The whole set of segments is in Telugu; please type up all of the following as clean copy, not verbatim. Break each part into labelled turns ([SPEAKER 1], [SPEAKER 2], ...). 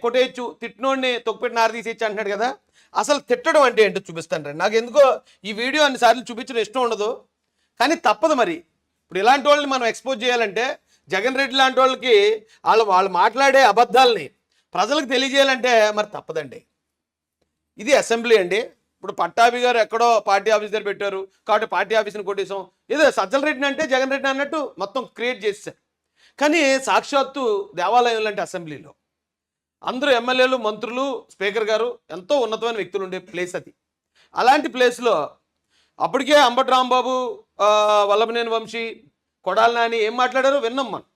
[SPEAKER 1] కొట్టేయచ్చు, తిట్టినోడిని తొక్కిపెట్టి నార తీసేయచ్చు అంటున్నాడు కదా. అసలు తిట్టడం అంటే ఏంటో చూపిస్తాను రండి. నాకు ఎందుకో ఈ వీడియో అన్నిసార్లు చూపించడం ఇష్టం ఉండదు, కానీ తప్పదు మరి. ఇప్పుడు ఇలాంటి వాళ్ళని మనం ఎక్స్పోజ్ చేయాలంటే, జగన్ రెడ్డి లాంటి వాళ్ళకి వాళ్ళు మాట్లాడే అబద్ధాలని ప్రజలకు తెలియజేయాలంటే మరి తప్పదండి. ఇది అసెంబ్లీ అండి. ఇప్పుడు పట్టాభి గారు ఎక్కడో పార్టీ ఆఫీస్ దగ్గర పెట్టారు కాబట్టి పార్టీ ఆఫీస్ని కొట్టేసాం, ఏదో సజ్జల రెడ్డిని అంటే జగన్ రెడ్డి అన్నట్టు మొత్తం క్రియేట్ చేశారు. కానీ సాక్షాత్తు దేవాలయం లాంటి అసెంబ్లీలో అందరూ ఎమ్మెల్యేలు, మంత్రులు, స్పీకర్ గారు ఎంతో ఉన్నతమైన వ్యక్తులు ఉండే ప్లేస్ అది. అలాంటి ప్లేస్లో అప్పటికే అంబటి రాంబాబు, వల్లభనేని వంశీ, కొడాలి నాని ఏం మాట్లాడారో విన్నాం మనం.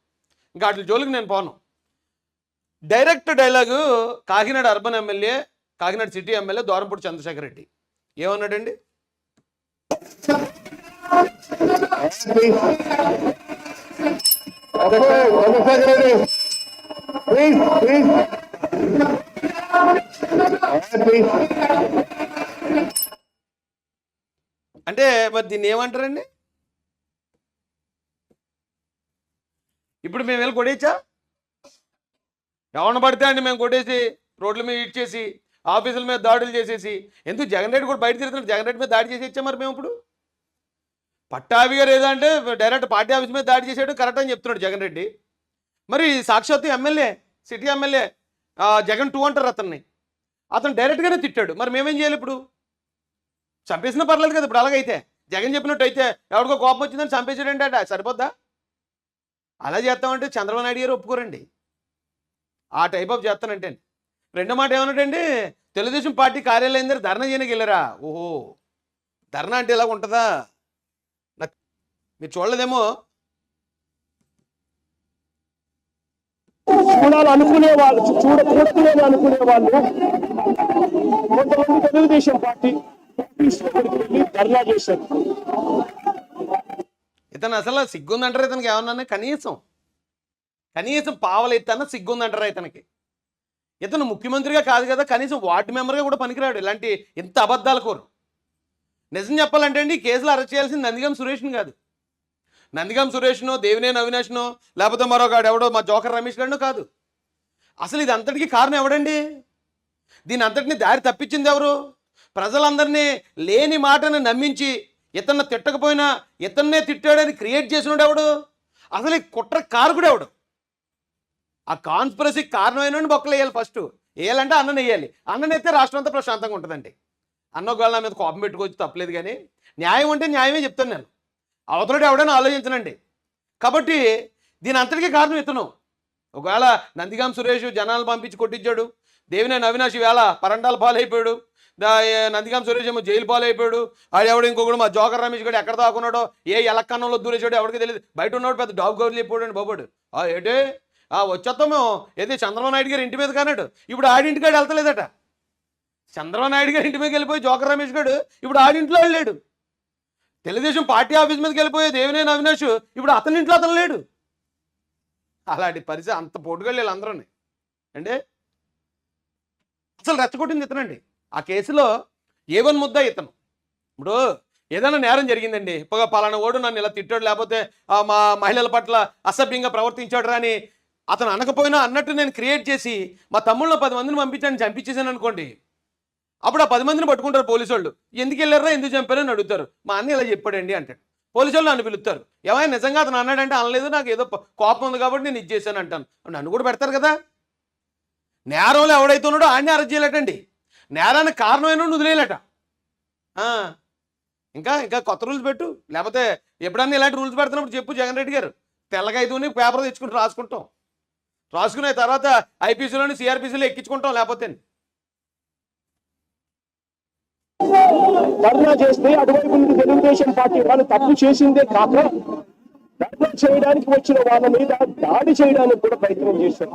[SPEAKER 1] ఇంకా వాటి జోలికి నేను పోను. Direct dialogue Kakinada urban MLA, Kakinada city MLA Dwarampudi Chandrasekhar Reddy ఏమన్నాడండి? అంటే మరి దీన్ని ఏమంటారండి? ఇప్పుడు మేము వెళ్ళి కొట్టేయచ్చా? ఎవరిని పడితే అండి మేము కొట్టేసి రోడ్ల మీద ఇచ్చేసి ఆఫీసుల మీద దాడులు చేసేసి, ఎందుకు జగన్ రెడ్డి కూడా బయట తిరుగుతున్నాడు, జగన్ రెడ్డి మీద దాడి చేసి ఇచ్చాం మరి మేము. ఇప్పుడు పట్టాభి గారు ఏదంటే డైరెక్ట్ పార్టీ ఆఫీస్ మీద దాడి చేసాడు కరెక్ట్ అని చెప్తున్నాడు జగన్ రెడ్డి. మరి సాక్షాత్తు ఎమ్మెల్యే, సిటీ ఎమ్మెల్యే జగన్ 2 అంటారు అతన్ని, అతను డైరెక్ట్గానే తిట్టాడు. మరి మేమేం చేయాలి? ఇప్పుడు చంపేసినా పర్లేదు కదా. ఇప్పుడు అలాగైతే జగన్ చెప్పినట్టు అయితే ఎవరికో కోపం వచ్చిందని చంపేసాడంటే సరిపోద్దా? అలా చేస్తామంటే చంద్రబాబు నాయుడు గారు ఒప్పుకోరండి. ఆ టైప్ ఆఫ్ చేస్తానంటే. రెండో మాట ఏమన్నాడండి? తెలుగుదేశం పార్టీ కార్యాలయం దగ్గర ధర్నా చేయడానికి వెళ్ళారా? ఓహో, ధర్నా అంటే ఇలా ఉంటుందా? మీరు చూడలేదేమో.
[SPEAKER 2] చూడాలనుకునే వాళ్ళు, చూడకూడదు అనుకునే వాళ్ళు కొంతమంది తెలుగుదేశం పార్టీ ధర్నా చేశారు.
[SPEAKER 1] ఇతను అసలు సిగ్గుందంటారా ఇతనికి? ఏమన్నా కనీసం పావలెత్తన్నా సిగ్గుందంటారా ఇతనికి? ఇతను ముఖ్యమంత్రిగా కాదు కదా, కనీసం వార్డు మెంబర్గా కూడా పనికిరాడు. ఇలాంటి ఇంత అబద్ధాల కోరు. నిజం చెప్పాలంటే అండి, కేసులు అరెస్ట్ చేయాల్సింది నందిగం సురేష్ని కాదు. నందిగం సురేష్నో, దేవినేని అవినాష్నో, లేకపోతే మరొకడు ఎవడో మా జోకర్ రమేష్ గారినో కాదు. అసలు ఇది అంతటికీ కారణం ఎవడండి? దీని అంతటిని దారి తప్పించింది ఎవరు? ప్రజలందరినీ లేని మాటను నమ్మించి ఇతన్ని తిట్టకపోయినా ఇతన్నే తిట్టాడని క్రియేట్ చేసినాడు ఎవడు? అసలు ఈ కుట్ర కారకుడు ఎవడు? ఆ కాన్స్పిరసీకి కారణమైన బొక్కలు వేయాలి. ఫస్ట్ వేయాలంటే అన్నం వేయాలి. అన్నం అయితే రాష్ట్రం అంతా ప్రశాంతంగా ఉంటుందండి. అన్నోగాళ్ళ నా మీద కోపం పెట్టుకోవచ్చు, తప్పలేదు. కానీ న్యాయం అంటే న్యాయమే చెప్తాను నేను. అవతలడు ఎవడైనా ఆలోచించనండి. కాబట్టి దీని అంతటికీ కారణం ఇతను. ఒకవేళ నందిగాం సురేష్ జనాలు పంపించి కొట్టించాడు, దేవినేని అవినాష్ వేళ పరండాల పాలైపోయాడు, నందిగాం సురేష్ ఏమో జైలు పాలైపోయాడు, ఆడెవడు ఇంకొకడు మా జోకర్ రమేష్ గడు ఎక్కడ దాకున్నాడో, ఏ ఎలక్కన్నంలో దూరేసాడో ఎవరికి తెలియదు. బయట ఉన్నాడు పెద్ద డాబు గౌరులు అయిపోయాడు బాబోడు. ఏటే వచ్చేస్తాము ఏది చంద్రబాబు నాయుడు గారు ఇంటి మీద కానాడు, ఇప్పుడు ఆడింటికాడు వెళ్తలేదట. చంద్రబాబు నాయుడు గారు ఇంటి మీదకి వెళ్ళిపోయి జోకర్ రమేష్ గడు ఇప్పుడు ఆడింట్లో వెళ్ళాడు. తెలుగుదేశం పార్టీ ఆఫీస్ మీదకి వెళ్ళిపోయే దేవినేని అవినాష్ ఇప్పుడు అతని ఇంట్లో అతను లేడు. అలాంటి పరిస్థితి. అంత పోటుగాళ్ళు వీళ్ళందరూ అంటే అసలు రెచ్చగొట్టింది ఇతనండి. ఆ కేసులో A1 ముద్ద ఇతను. ఇప్పుడు ఏదైనా నేరం జరిగిందండి, పలానా ఓడు నన్ను ఇలా తిట్టాడు, లేకపోతే మా మహిళల పట్ల అసభ్యంగా ప్రవర్తించాడు అని అతను అనకపోయినా అన్నట్టు నేను క్రియేట్ చేసి మా తమ్ముళ్ళలో 10 మందిని పంపించాను, చంపించేసాను అనుకోండి. అప్పుడు ఆ 10 మందిని పట్టుకుంటారు పోలీసు వాళ్ళు. ఎందుకు వెళ్ళారా, ఎందుకు చంపారని అడుగుతారు. మా అన్న ఇలా చెప్పాడండి అంటాడు. పోలీసు వాళ్ళు నన్ను పిలుస్తారు. ఏమైనా నిజంగా అతను అన్నాడంటే అనలేదు, నాకు ఏదో కోపం ఉంది కాబట్టి నేను ఇచ్చేసాను అంటాను. నన్ను కూడా పెడతారు కదా. నేరంలో ఎవడైతే ఉన్నాడో ఆయన్ని అరెస్ట్ చేయలేటండి. నేరానికి కారణమైన వదిలేయలేట. ఇంకా ఇంకా కొత్త రూల్స్ పెట్టు, లేకపోతే ఎప్పుడన్నా ఇలాంటి రూల్స్ పెడుతున్నప్పుడు చెప్పు జగన్ రెడ్డి గారు. తెల్లగా అయితే పేపర్ తెచ్చుకుంటూ రాసుకునే తర్వాత ఐపీసీలోని సిఆర్పీసీలో ఎక్కించుకుంటాం. లేకపోతే
[SPEAKER 2] ధర్నా చేస్తే అటువైపు నుండి తెలుగుదేశం పార్టీ వాళ్ళు తప్పు చేసిందే కాక ధర్నా చేయడానికి వచ్చిన వాళ్ళ మీద దాడి చేయడానికి కూడా ప్రయత్నం చేశారు.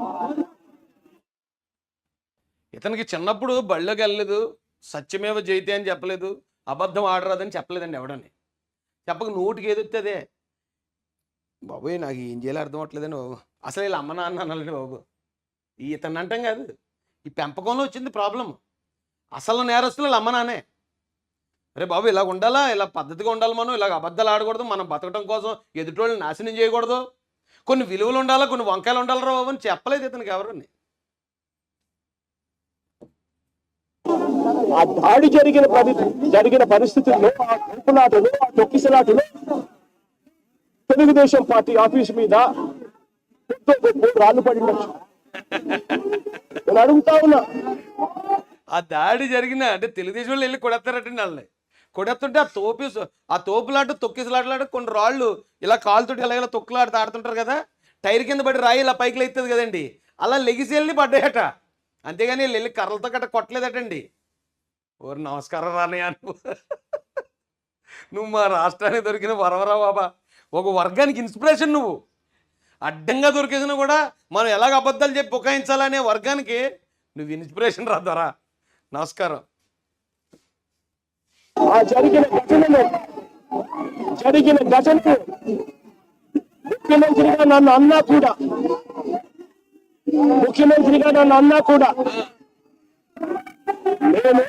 [SPEAKER 1] ఇతనికి చిన్నప్పుడు బళ్ళోకి వెళ్ళలేదు, సత్యమేవ జయితే అని చెప్పలేదు, అబద్ధం ఆడరాదని చెప్పలేదండి ఎవడని. చెప్పక నోటికి ఏదొస్తుందే బాబోయ్, నాకు ఏం చేయాలో అర్థం అవట్లేదండి బాబు. అసలు వీళ్ళ అమ్మ నాన్న అనాలండి బాబు. ఇతను అంటాం కాదు, ఈ పెంపకంలో వచ్చింది ప్రాబ్లం. అసలు నేరస్తులు వీళ్ళ అమ్మ నాన్నే. అరే బాబు ఇలాగ ఉండాలా, ఇలా పద్ధతిగా ఉండాలి, మనం ఇలాగ అబద్ధాలు ఆడకూడదు, మనం బతకడం కోసం ఎదుటోళ్ళని నాశనం చేయకూడదు, కొన్ని విలువలు ఉండాలా, కొన్ని వంకాయలు ఉండాలరా బాబు అని చెప్పలేదు ఇతనికి ఎవరని.
[SPEAKER 2] ఆ దాడి జరిగిన పరిస్థితుల్లో ఆ తోపులాటలు ఆ తొక్కిసలాటలు తెలుగుదేశం పార్టీ ఆఫీస్ మీద ఎంతో గొప్ప రాళ్ళు పడి ఉండొచ్చు. నేను అడుగుతా ఉన్నా,
[SPEAKER 1] ఆ దాడి జరిగిన అంటే తెలుగుదేశం వాళ్ళు వెళ్ళి కొడతారటండి వాళ్ళని. కొడేస్తుంటే ఆ తోపులాట తొక్కిసలాటలాట కొన్ని రాళ్ళు ఇలా కాలుతోటి ఇలా తొక్కులాట ఆడుతుంటారు కదా, టైర్ కింద పడి రాయి ఇలా పైకి లెగుతుంది కదండి, అలా లెగిసి వెళ్ళి పడ్డాయట. అంతేగాని వీళ్ళు వెళ్ళి కర్రలతో గట్ట కొట్టలేదటండి. ఓరు నమస్కారం రానయ్య నువ్వు మా రాష్ట్రానికి దొరికిన వరవరా బాబా, ఒక వర్గానికి ఇన్స్పిరేషన్ నువ్వు. అడ్డంగా దొరికేసినా కూడా మనం ఎలాగ అబద్ధాలు చెప్పి బుకాయించాలనే వర్గానికి నువ్వు ఇన్స్పిరేషన్ రాద్దారా. నమస్కారం.
[SPEAKER 2] ఆ జరిగిన ఘటనను ముఖ్యమంత్రిగా నన్ను అన్నా కూడా నేను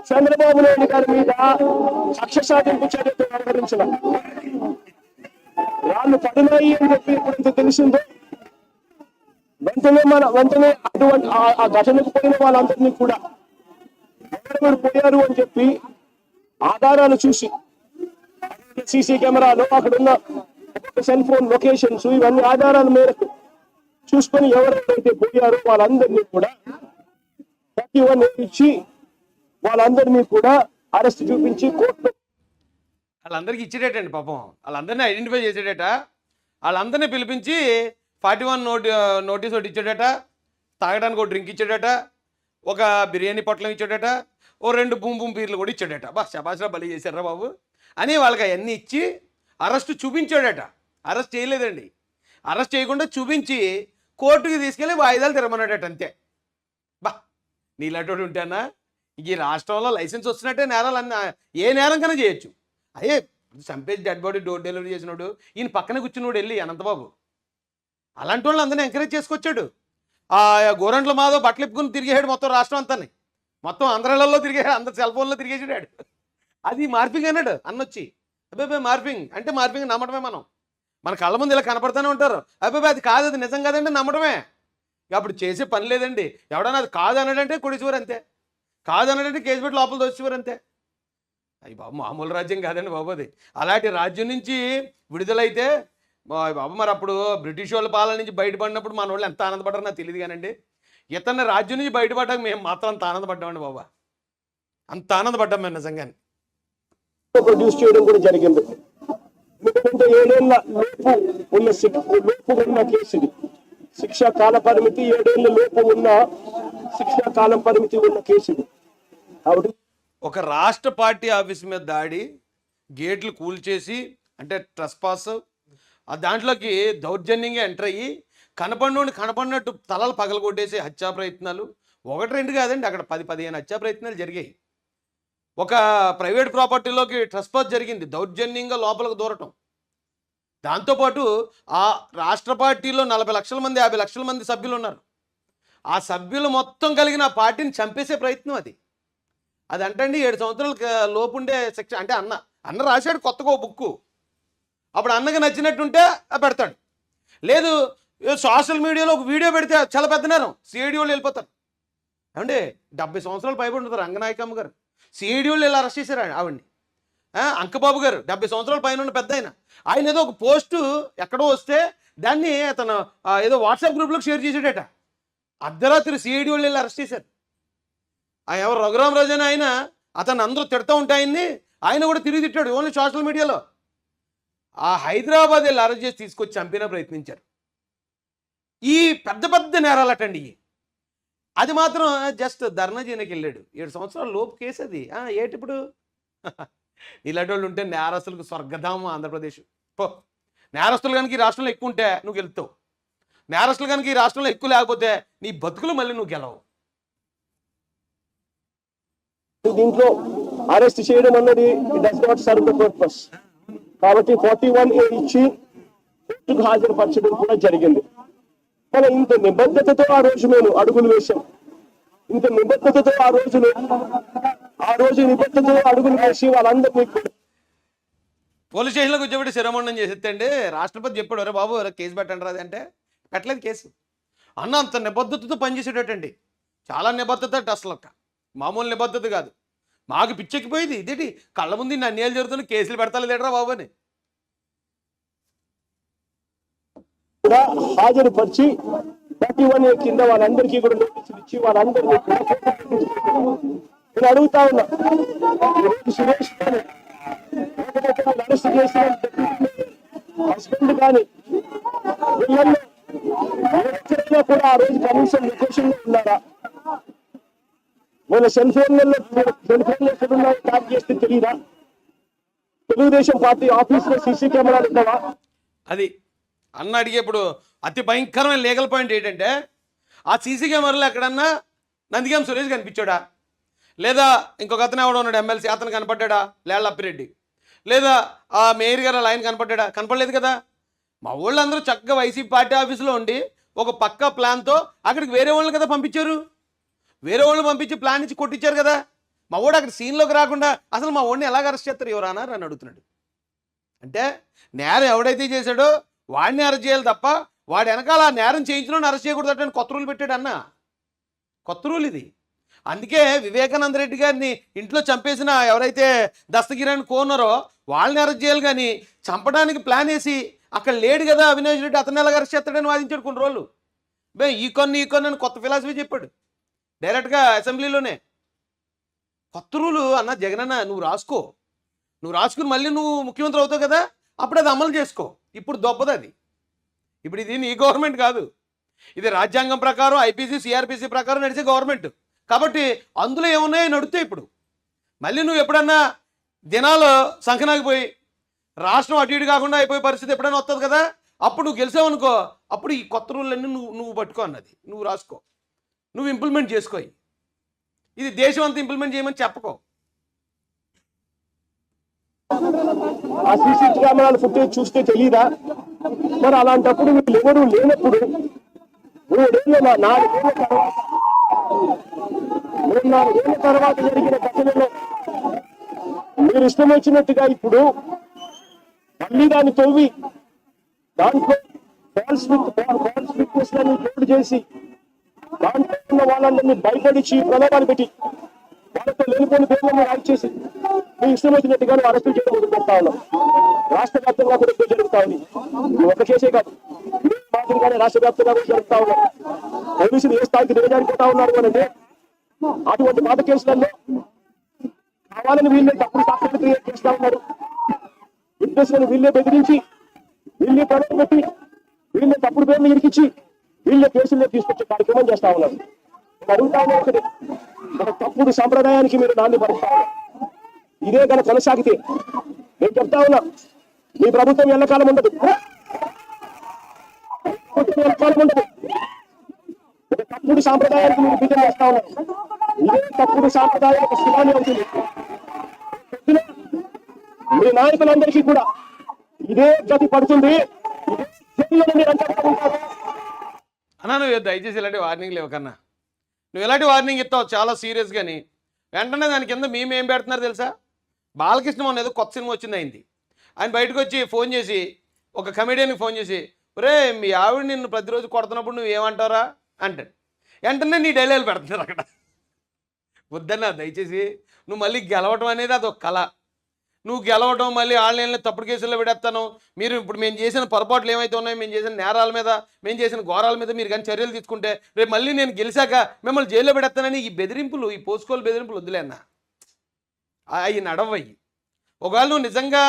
[SPEAKER 2] చంద్రబాబు నాయుడు గారి మీద కక్ష సాధింపు చర్యతో వ్యవహరించిన వాళ్ళు పడినాయి అని చెప్పి ఎప్పుడైతే తెలిసిందో వెంటనే అటువంటి ఆ ఘటనకు పోయిన వాళ్ళందరినీ కూడా ఎవరెవరు పోయారు అని చెప్పి ఆధారాలు చూసి సీసీ కెమెరాలో అక్కడున్న సెల్ ఫోన్ లొకేషన్స్ ఇవన్నీ ఆధారాల మేరకు చూసుకొని ఎవరెవరైతే పోయారో వాళ్ళందరినీ కూడా 31 ఇచ్చి వాళ్ళందరినీ కూడా అరెస్ట్ చూపించి కోర్టులో
[SPEAKER 1] వాళ్ళందరికీ ఇచ్చేటండి పాపం, వాళ్ళందరినీ ఐడెంటిఫై చేసేటట, వాళ్ళందరినీ పిలిపించి 41 నోటీస్ ఒకటి ఇచ్చాడట, తాగడానికి ఒక డ్రింక్ ఇచ్చాడట, ఒక బిర్యానీ పొట్లం ఇచ్చాడట, ఓ 2 బూమ్ పీర్లు కూడా ఇచ్చాడట. బా శబాష్రా బలి చేశారా బాబు అని వాళ్ళకి అవన్నీ ఇచ్చి అరెస్ట్ చూపించాడట. అరెస్ట్ చేయలేదండి, అరెస్ట్ చేయకుండా చూపించి కోర్టుకి తీసుకెళ్ళి వాయిదాలు తిరమన్నాడట. అంతే. బా నీలాంటి ఉంటానా? ఈ రాష్ట్రంలో లైసెన్స్ వస్తున్నట్టే నేరాలు ఏ నేరం కన్నా చేయొచ్చు. అయ్యే చంపేసి డెడ్ బాడీ డోర్ డెలివరీ చేసినాడు, ఈయన పక్కన కూర్చున్నాడు వెళ్ళి అనంతబాబు. అలాంటి వాళ్ళు అందరినీ ఎంకరేజ్ చేసుకొచ్చాడు. ఆ గోరంట్ల మాధవ్ బట్టలు ఇప్పుకుని తిరిగేసాడు మొత్తం రాష్ట్రం అంతాని, మొత్తం ఆంధ్రాలలో తిరిగేసాడు, అందరు సెల్ ఫోన్లో తిరిగేసాడు. అది మార్పింగ్ అన్నాడు అన్నొచ్చి. అబ్బాయి మార్పింగ్ అంటే మార్పింగ్ నమ్మడమే. మన కళ్ళ ముందు ఇలా కనపడుతూనే ఉంటారు. అబ్బాయి అది కాదు, అది నిజం కాదంటే నమ్మడమే. అప్పుడు చేసే పని లేదండి. ఎవడన్నా అది కాదు అన్నాడంటే కొడిచివారు అంతే, కాదు అన్నాడంటే కేసు పెట్టి లోపల దోచేవారు అంతే. అయ్యి బాబు మామూలు రాజ్యం కాదండి బాబు అది. అలాంటి రాజ్యం నుంచి విడుదలైతే బాబు మరి అప్పుడు బ్రిటిష్ వాళ్ళ పాలన నుంచి బయటపడినప్పుడు మన వాళ్ళు ఎంత ఆనందపడ్డారో నాకు తెలియదు కానండి. ఇతన్ని రాజ్యం నుంచి బయటపడ్డాక మేము మాత్రం అంత ఆనందపడ్డామండి బాబా, అంత ఆనందపడ్డాం మేము నిజంగానే.
[SPEAKER 2] ప్రొడ్యూస్ చేయడం కూడా జరిగింది. ఎందుకంటే 7 ఏళ్ల లోపు ఉన్న కేసు ఇది. శిక్షా కాల పరిమితి 7 ఏళ్ల లోపు ఉన్న శిక్షా కాలం పరిమితి ఉన్న కేసు ఇది. కాబట్టి
[SPEAKER 1] ఒక రాష్ట్ర పార్టీ ఆఫీస్ మీద దాడి, గేట్లు కూల్చేసి అంటే ట్రెస్పాస్, ఆ దాంట్లోకి దౌర్జన్యంగా ఎంటర్ అయ్యి కనపడినట్టు తలలు పగలగొట్టేసి హత్యా ప్రయత్నాలు 1-2 కాదండి, అక్కడ 10-15 హత్యా ప్రయత్నాలు జరిగాయి. ఒక ప్రైవేట్ ప్రాపర్టీలోకి ట్రెస్పాస్ జరిగింది, దౌర్జన్యంగా లోపలికి దూరటం. దాంతోపాటు ఆ రాష్ట్ర పార్టీలో 40 లక్షల మంది 50 లక్షల మంది సభ్యులు ఉన్నారు. ఆ సభ్యులు మొత్తం కలిగిన ఆ పార్టీని చంపేసే ప్రయత్నం అది. అదంటండి 7 సంవత్సరాల లోపుండే శిక్ష. అంటే అన్న రాశాడు కొత్తగా ఓ బుక్కు, అప్పుడు అన్నకి నచ్చినట్టుంటే పెడతాడు. లేదు సోషల్ మీడియాలో ఒక వీడియో పెడితే చాలా పెద్ద నేరం, సిఐడి వాళ్ళు వెళ్ళిపోతారు. ఏమంటే 70 సంవత్సరాలు పైబడి ఉంటారు రంగనాయకమ్మ గారు, సిఐడి వాళ్ళు ఇలా అరెస్ట్ చేశారు ఆవిడ్ని. అంకబాబు గారు 70 సంవత్సరాల పైన ఉన్న పెద్ద ఆయన ఏదో ఒక పోస్టు ఎక్కడో వస్తే దాన్ని అతను ఏదో వాట్సాప్ గ్రూప్లోకి షేర్ చేసాడట. అర్ధరాత్రి సిఐడి వాళ్ళు వెళ్ళి అరెస్ట్ చేశారు. ఎవరు రఘురామరాజు అని ఆయన, అతను అందరూ తిడతా ఉంటే ఆయన కూడా తిరిగి తిట్టాడు ఓన్లీ సోషల్ మీడియాలో. ఆ హైదరాబాద్ వెళ్ళి అరెస్ట్ చేసి తీసుకొచ్చి చంపినా ప్రయత్నించారు. ఈ పెద్ద నేరాలటండి. అది మాత్రం జస్ట్ ధర్నా చేయడానికి వెళ్ళాడు. 7 సంవత్సరాల లోపు కేసు అది. ఏటిప్పుడు ఇలాంటి వాళ్ళు ఉంటే నేరస్తులకు స్వర్గధామం ఆంధ్రప్రదేశ్. పో, నేరస్తులు కనుక ఈ రాష్ట్రంలో ఎక్కువ ఉంటే నువ్వు గెలుస్తావు, నేరస్తులు కనుక ఈ రాష్ట్రంలో ఎక్కువ లేకపోతే నీ బతుకులు మళ్ళీ నువ్వు గెలవు.
[SPEAKER 2] దీంట్లో అరెస్ట్ చేయడం అన్నది does not serve the purpose. కాబట్టి 41A ఇచ్చి కోర్టుకు హాజరుపరచడం కూడా జరిగింది. మనం ఇంత నిబద్ధతతో ఆ రోజు మేము అడుగులు వేశాం. ఇంత నిబద్ధతతో ఆ రోజు నిబద్ధతతో అడుగులు వేసి వాళ్ళందరినీ
[SPEAKER 1] పోలీస్ స్టేషన్లో కూర్చోబెట్టి శిరోమండనం చేసేస్తండి. రాష్ట్రపతి చెప్పాడు అరే బాబు కేసు పెట్టండి రాదు అంటే పెట్టలేదు కేసు. అంత నిబద్ధతతో పనిచేసేటట్టండి, చాలా నిబద్ధత అసలు. మామూలు నిబద్ధత కాదు. మాకు పిచ్చెక్కిపోయింది. ఇదేంటి కళ్ళ ముందు ఇన్ని అన్యాయాలు జరుగుతున్న కేసులు పెడతలేదేట్రా బాబు అని.
[SPEAKER 2] కూడా హాజరుపరిచి 31A కింద వాళ్ళందరికీ కూడా నోటీసులు ఇచ్చి వాళ్ళందరినీ కూడా నేను అడుగుతా ఉన్నా, సురేష్ కానీ అరెస్ట్ చేసిన హస్బెండ్ కానీ వీళ్ళల్లో ఎవరైనా కూడా ఆ రోజు కనీసం లొకేషన్ లో ఉన్నారా? వాళ్ళ సెల్ ఫోన్లలో ఎక్కడున్నాయో ట్యాప్ చేస్తే తెలియదా? తెలుగుదేశం పార్టీ ఆఫీసులో సీసీ కెమెరాలు ఉన్నావా?
[SPEAKER 1] అది అన్న అడిగేప్పుడు అతి భయంకరమైన లీగల్ పాయింట్ ఏంటంటే, ఆ సీసీ కెమెరాలో ఎక్కడన్నా నందిగాం సురేష్ కనిపించాడా, లేదా ఇంకొక అతను ఎవడో ఉన్నాడు ఎమ్మెల్సీ అతను కనపడ్డా, లేళ్ళ అప్పిరెడ్డి, లేదా ఆ మేయర్ గారు ఆయన కనపడ్డా? కనపడలేదు కదా. మా వాళ్ళందరూ చక్కగా వైసీపీ పార్టీ ఆఫీసులో ఉండి ఒక పక్క ప్లాన్తో అక్కడికి వేరే వాళ్ళని కదా పంపించారు. వేరే వాళ్ళని పంపించి ప్లాన్ ఇచ్చి కొట్టించారు కదా. మా వాడు అక్కడ సీన్లోకి రాకుండా అసలు మా వాడిని ఎలాగ అరెస్ట్ చేస్తారు ఎవరన్నా అని అడుగుతున్నాడు. అంటే నేరం ఎవడైతే చేశాడో వాడిని అరెస్ట్ చేయాలి తప్ప వాడు వెనకాల ఆ నేరం చేయించిన అరెస్ట్ చేయకూడదు అని కొత్త రూల్ పెట్టాడు అన్న. కొత్త రూల్ ఇది. అందుకే వివేకానంద రెడ్డి గారిని ఇంట్లో చంపేసిన ఎవరైతే దస్తగిరాన్ని కోన్నారో వాళ్ళని అరెస్ట్ చేయాలి, కానీ చంపడానికి ప్లాన్ వేసి అక్కడ లేడు కదా అవినాష్ రెడ్డి అతను ఎలాగ అరెస్ట్ చేస్తాడని వాదించాడు కొన్ని రోజులు. ఈ కొన్ని అని కొత్త ఫిలాసఫీ చెప్పాడు డైరెక్ట్గా అసెంబ్లీలోనే. కొత్త రూలు అన్న జగనన్న నువ్వు రాసుకుని మళ్ళీ నువ్వు ముఖ్యమంత్రి అవుతావు కదా, అప్పుడు అది అమలు చేసుకో. ఇప్పుడు దొబ్బది అది. ఇప్పుడు ఇది నీ గవర్నమెంట్ కాదు, ఇది రాజ్యాంగం ప్రకారం ఐపీసీ సిఆర్పిసి ప్రకారం నడిచే గవర్నమెంట్ కాబట్టి అందులో ఏమున్నాయో నడుస్తాయి. ఇప్పుడు మళ్ళీ నువ్వు ఎప్పుడన్నా దినాలు సంకనాగిపోయి రాష్ట్రం అటు ఇటు కాకుండా అయిపోయే పరిస్థితి ఎప్పుడైనా వస్తుంది కదా, అప్పుడు నువ్వు గెలిచావు అనుకో, అప్పుడు ఈ కొత్త రూళ్ళన్నీ నువ్వు పట్టుకో అన్నది, నువ్వు రాసుకో, నువ్వు ఇంప్లిమెంట్ చేసుకో. ఇది దేశం అంతా ఇంప్లిమెంట్ చేయమని చెప్పుకో.
[SPEAKER 2] ఆ సీసీ కెమెరాల ఫుటేజ్ చూస్తే తెలియదా? మరి అలాంటప్పుడు వీళ్ళు ఎవరు లేనప్పుడు 4 తర్వాత జరిగిన ఘటనలో మీరు ఇష్టం వచ్చినట్టుగా ఇప్పుడు మళ్ళీ దాన్ని తవ్వి దాంట్లో ఫాల్స్ విట్నెస్ జోడు చేసి దాంట్లో ఉన్న వాళ్ళందరినీ భయపడిచి ప్రలోభాలు పెట్టి వాళ్ళతో లేనిపోయిన పేర్లను యాడ్ చేసి మీ ఇష్టం వచ్చినట్టుగా అరెస్టులు చేయడం మొదలుపెడతా ఉన్నాం. రాష్ట్ర వ్యాప్తంగా కూడా ఎక్కువ జరుగుతా ఉంది. ఒక కేసే కాదు, మాదిరిగానే రాష్ట్ర వ్యాప్తంగా కూడా జరుగుతా ఉన్నాం. పోలీసులు ఏ స్థాయికి దిగజారిపోతా ఉన్నారు అంటే అటువంటి పాత కేసులలో కావాలని వీళ్ళే తప్పుడు సాక్ష్యాలు క్రియేట్ చేస్తా ఉన్నారు. విట్నెస్లను వీళ్ళే బెదిరించి వీళ్ళే ప్రలోభ పెట్టి వీళ్ళే తప్పుడు పేర్లు ఇరికించి వీళ్ళే కేసుల్లో తీసుకొచ్చే కార్యక్రమం చేస్తా ఉన్నారు. అడుగుతా ఉన్నా ఒకటి, ఒక తప్పుడు సాంప్రదాయానికి మీరు నాంది పడుతా ఉన్నారు. ఇదే కనుక కొనసాగితే నేను చెప్తా ఉన్నా, మీ ప్రభుత్వం ఎల్లకాలం ఉండదు. ఒక తప్పుడు సాంప్రదాయానికి మీరు పీఠం చేస్తా ఉన్నారు. ఇదే తప్పుడు సాంప్రదాయానికి శివాని అవుతుంది. మీ నాయకులందరికీ కూడా ఇదే గతి పడుతుంది.
[SPEAKER 1] అన్నా నువ్వు దయచేసి ఇలాంటి వార్నింగ్ లేవు కన్నా, నువ్వు ఎలాంటి వార్నింగ్ ఇస్తావు చాలా సీరియస్ కానీ వెంటనే దాని కింద ఏం పెడుతున్నారు తెలుసా? బాలకృష్ణ మొన్న ఏదో కొత్త సినిమా వచ్చింది అయింది, ఆయన బయటకు వచ్చి ఫోన్ చేసి ఒక కమెడియన్కి ఫోన్ చేసి, ఒరే మీ ఆవిడ నిన్ను ప్రతిరోజు కొడుతున్నప్పుడు నువ్వు ఏమంటారా అంటాడు. వెంటనే నీ డైలాగులు పెడుతున్నారు అక్కడ. వద్దన్నా దయచేసి, నువ్వు మళ్ళీ గెలవటం అనేది అది ఒక కళ. నువ్వు గెలవటం మళ్ళీ ఆన్లైన్లో తప్పుడు కేసుల్లో పెడతాను. మీరు ఇప్పుడు మేము చేసిన పొరపాట్లు ఏమైతే ఉన్నాయో, మేము చేసిన నేరాల మీద, మేము చేసిన ఘోరాల మీద మీరు కానీ చర్యలు తీసుకుంటే రేపు మళ్ళీ నేను గెలిచాక మిమ్మల్ని జైల్లో పెడతానని ఈ బెదిరింపులు, ఈ పోసుకోలు బెదిరింపులు వద్దులే అన్న. అవి నడవయ్యి. ఒకవేళ నువ్వు నిజంగా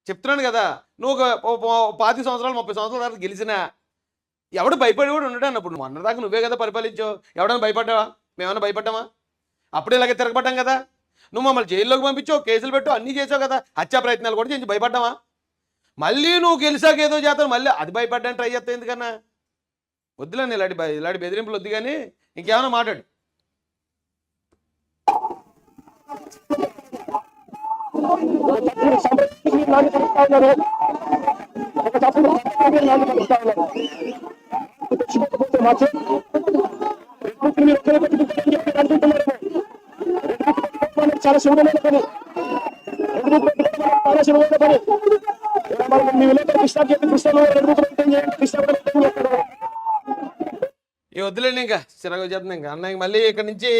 [SPEAKER 1] చెప్తున్నాను కదా, నువ్వు ఒక 25 సంవత్సరాలు 30 సంవత్సరాల తర్వాత గెలిచినా ఎవడు భయపడి కూడా ఉండడు అన్నప్పుడు. నువ్వు అన్నదాకా నువ్వే కదా పరిపాలించావు, ఎవడైనా భయపడ్డావా? మేమన్నా భయపడ్డామా? అప్పుడే ఇలాగే తిరగబడ్డాం కదా. నువ్వు మమ్మల్ని జైల్లోకి పంపించావు, కేసులు పెట్టావు, అన్నీ చేసావు కదా, హత్యా ప్రయత్నాలు కూడా చేసి భయపడ్డావా? మళ్ళీ నువ్వు గెలిచాక ఏదో చేస్తావు, మళ్ళీ అది భయపడ్డానికి ట్రై చేస్తావు ఎందుకన్నా? వద్దులేని ఇలాంటి బెదిరింపులు వద్దు, కానీ ఇంకేమైనా మాట్లాడు.
[SPEAKER 2] చాలా సులభమైన పని, చాలా సులభమైన పని. మీ విలేకరు కృష్ణ
[SPEAKER 1] వద్దులేండి ఇంకా చిరగ చేస్తుంది ఇంకా అన్న. మళ్ళీ ఇక్కడ నుంచి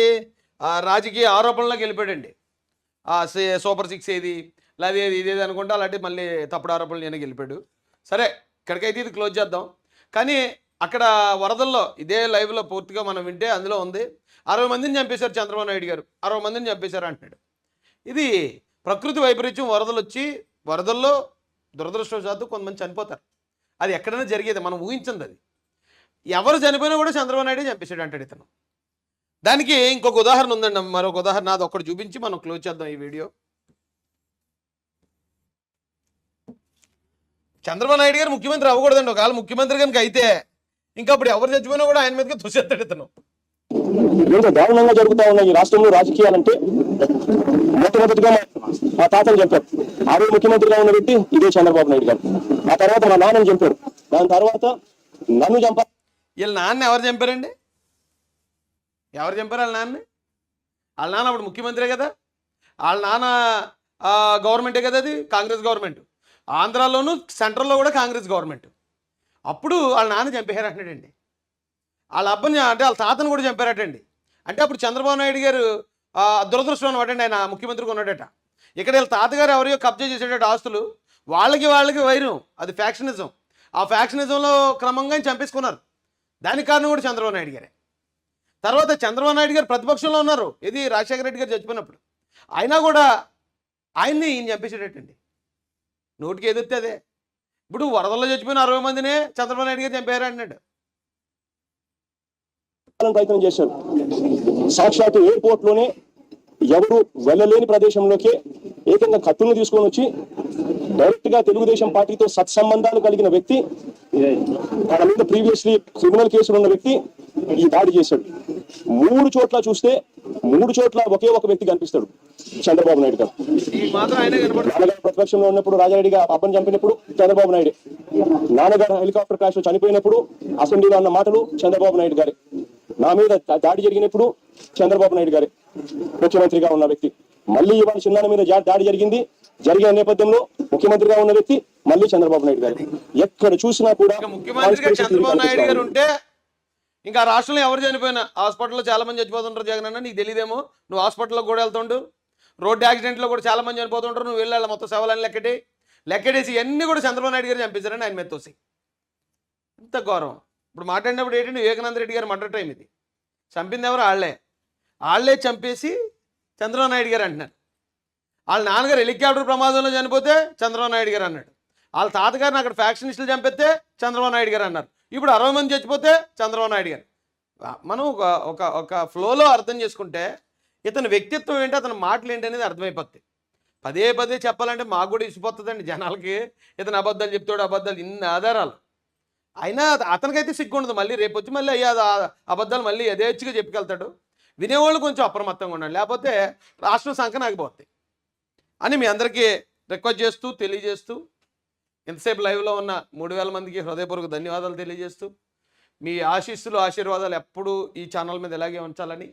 [SPEAKER 1] రాజకీయ ఆరోపణలోకి వెళ్ళిపోయాడండి. సూపర్ సిక్స్ ఏది లేదా ఇదేది అనుకుంటే అలాంటి మళ్ళీ తప్పుడు ఆరోపణలు నేను గెలిపాడు. సరే, ఇక్కడికైతే ఇది క్లోజ్ చేద్దాం. కానీ అక్కడ వరదల్లో ఇదే లైవ్లో పూర్తిగా మనం వింటే అందులో ఉంది 60 మందిని చంపేశారు చంద్రబాబు నాయుడు గారు, 60 మందిని చంపేశారు అంటున్నాడు. ఇది ప్రకృతి వైపరీత్యం. వరదలు వచ్చి వరదల్లో దురదృష్టవశాత్తు కొంతమంది చనిపోతారు. అది ఎక్కడైనా జరిగేది, మనం ఊహించింది. అది ఎవరు చనిపోయినా కూడా చంద్రబాబు నాయుడే చంపేశాడు అంటాడు ఇతను. దానికి ఇంకొక ఉదాహరణ ఉందండి, మరొక ఉదాహరణ అది ఒక్కటి చూపించి మనం క్లోజ్ చేద్దాం ఈ వీడియో. చంద్రబాబు నాయుడు గారు ముఖ్యమంత్రి అవ్వకూడదండి. ఒకవేళ ముఖ్యమంత్రి కనుక అయితే ఇంకా అప్పుడు ఎవరు చచ్చిపోయినా కూడా ఆయన మీదకి తోసేస్తాడు ఇతను.
[SPEAKER 2] ఎంత దారుణంగా జరుగుతా ఉన్నాయి ఈ రాష్ట్రంలో రాజకీయాలంటే, మొట్టమొదటిగా మా తాతను చంపారు. ఆ రోజు ముఖ్యమంత్రిగా ఉన్న వ్యక్తి ఇదే చంద్రబాబు నాయుడు గారు. ఆ తర్వాత మా నాన్నని చంపారు. దాని తర్వాత నన్ను చంపారు.
[SPEAKER 1] వీళ్ళ నాన్న ఎవరు చంపారండి? ఎవరు చంపారు వాళ్ళ నాన్నని? వాళ్ళ నాన్న అప్పుడు ముఖ్యమంత్రే కదా, వాళ్ళ నాన్న గవర్నమెంటే కదా, అది కాంగ్రెస్ గవర్నమెంట్. ఆంధ్రాలోను సెంట్రల్లో కూడా కాంగ్రెస్ గవర్నమెంట్. అప్పుడు వాళ్ళ నాన్న చంపేశారంటున్నాడండి. వాళ్ళ అబ్బని అంటే వాళ్ళ తాతను కూడా చంపారటండి. అంటే అప్పుడు చంద్రబాబు నాయుడు గారు దురదృష్టం అనమాట అండి, ఆయన ముఖ్యమంత్రిగా ఉన్నాడట. ఇక్కడ వీళ్ళ తాతగారు ఎవరియో కబ్జా చేసేటట్టు ఆస్తులు, వాళ్ళకి వైరం, అది ఫ్యాక్షనిజం. ఆ ఫ్యాక్షనిజంలో క్రమంగా చంపేసుకున్నారు. దానికి కారణం కూడా చంద్రబాబు నాయుడు గారే. తర్వాత చంద్రబాబు నాయుడు గారు ప్రతిపక్షంలో ఉన్నారు, ఇది రాజశేఖర రెడ్డి గారు చచ్చిపోయినప్పుడు. అయినా కూడా ఆయన్ని ఈయన చంపేసేటట్టండి. నోటికి ఎదుర్తే అదే. ఇప్పుడు వరదల్లో చచ్చిపోయిన 60 మందినే చంద్రబాబు నాయుడు గారు చంపారు అన్నాడు.
[SPEAKER 2] ప్రయత్నం చేశారు. సాక్షాత్తు ఎయిర్పోర్ట్ లోనే ఎవరు వెళ్ళలేని ప్రదేశంలోకి ఏకంగా కత్తులను తీసుకొని వచ్చి డైరెక్ట్ గా తెలుగుదేశం పార్టీతో సత్సంబంధాలు కలిగిన వ్యక్తి, తన మీద ప్రీవియస్లీ క్రిమినల్ కేసులు ఉన్న వ్యక్తి ఈ దాడి చేశాడు. 3 చోట్ల చూస్తే 3 చోట్ల ఒకే ఒక వ్యక్తి కనిపిస్తాడు, చంద్రబాబు నాయుడు గారు. నాన్నగారు ప్రతిపక్షంలో ఉన్నప్పుడు రాజారెడ్డి గారు అబ్బని చంపినప్పుడు చంద్రబాబు నాయుడే. నాన్నగారు హెలికాప్టర్ క్రాష్ లో చనిపోయినప్పుడు అసెంబ్లీలో అన్న మాటలు చంద్రబాబు నాయుడు గారే. నా మీద దాడి జరిగినప్పుడు చంద్రబాబు నాయుడు గారే ముఖ్యమంత్రిగా ఉన్న వ్యక్తి. మళ్ళీ ఇవాళ చిన్నాన్న మీద దాడి జరిగే నేపథ్యంలో ముఖ్యమంత్రిగా ఉన్న వ్యక్తి మళ్ళీ చంద్రబాబు నాయుడు గారు. ఎక్కడ చూసినా కూడా
[SPEAKER 1] ముఖ్యమంత్రిగా చంద్రబాబు నాయుడు గారు ఉంటే ఇంకా రాష్ట్రంలో ఎవరు చనిపోయినా, హాస్పిటల్లో చాలా మంది చచ్చిపోతుంటారు. జగన్ అన్న నీకు తెలియదేమో, నువ్వు హాస్పిటల్లో కూడా వెళ్తుండు, రోడ్డు యాక్సిడెంట్లో కూడా చాలా మంది చనిపోతుంటారు, నువ్వు వెళ్ళాలి మొత్తం సేవలని లెక్కడేసి ఇవన్నీ కూడా చంద్రబాబు నాయుడు గారు చంపించారని ఆయన మీద తోసి. ఇంత గౌరవం. ఇప్పుడు మాట్లాడినప్పుడు ఏంటంటే వివేకానంద రెడ్డి గారు మర్డర్ టైం ఇది. చంపింది ఎవరు? వాళ్ళే చంపేసి చంద్రబాబు నాయుడు గారు అంటున్నారు. వాళ్ళ నాన్నగారు హెలికాప్టర్ ప్రమాదంలో చనిపోతే చంద్రబాబు నాయుడు గారు అన్నాడు. వాళ్ళ తాతగారిని అక్కడ ఫ్యాక్షనిస్టులు చంపితే చంద్రబాబు నాయుడు గారు అన్నారు. ఇప్పుడు 60 మంది చచ్చిపోతే చంద్రబాబు నాయుడు గారు. మనం ఒక ఫ్లోలో అర్థం చేసుకుంటే ఇతని వ్యక్తిత్వం ఏంటి, అతని మాటలు ఏంటి అనేది అర్థమైపోతుంది. పదే చెప్పాలంటే మాకు కూడా ఇసిపోతుందండి జనాలకి. ఇతను అబద్ధాలు చెప్తాడు, అబద్ధాలు, ఇన్ని ఆధారాలు. అయినా అతనికైతే సిగ్గు ఉండదు. మళ్ళీ రేపు వచ్చి మళ్ళీ అబద్ధాలు మళ్ళీ యథేచ్ఛగా చెప్పుకెళ్తాడు. వినేవాళ్ళు కొంచెం అప్రమత్తంగా ఉండాలి, లేకపోతే రాష్ట్రం సంకనాగిపోతాయి అని మీ అందరికీ రిక్వెస్ట్ చేస్తూ తెలియజేస్తూ, ఎంతసేపు లైవ్లో ఉన్న 3000 మందికి హృదయపూర్వక ధన్యవాదాలు తెలియజేస్తూ, మీ ఆశీస్సులు ఆశీర్వాదాలు ఎప్పుడూ ఈ ఛానల్ మీద ఇలాగే ఉంచాలని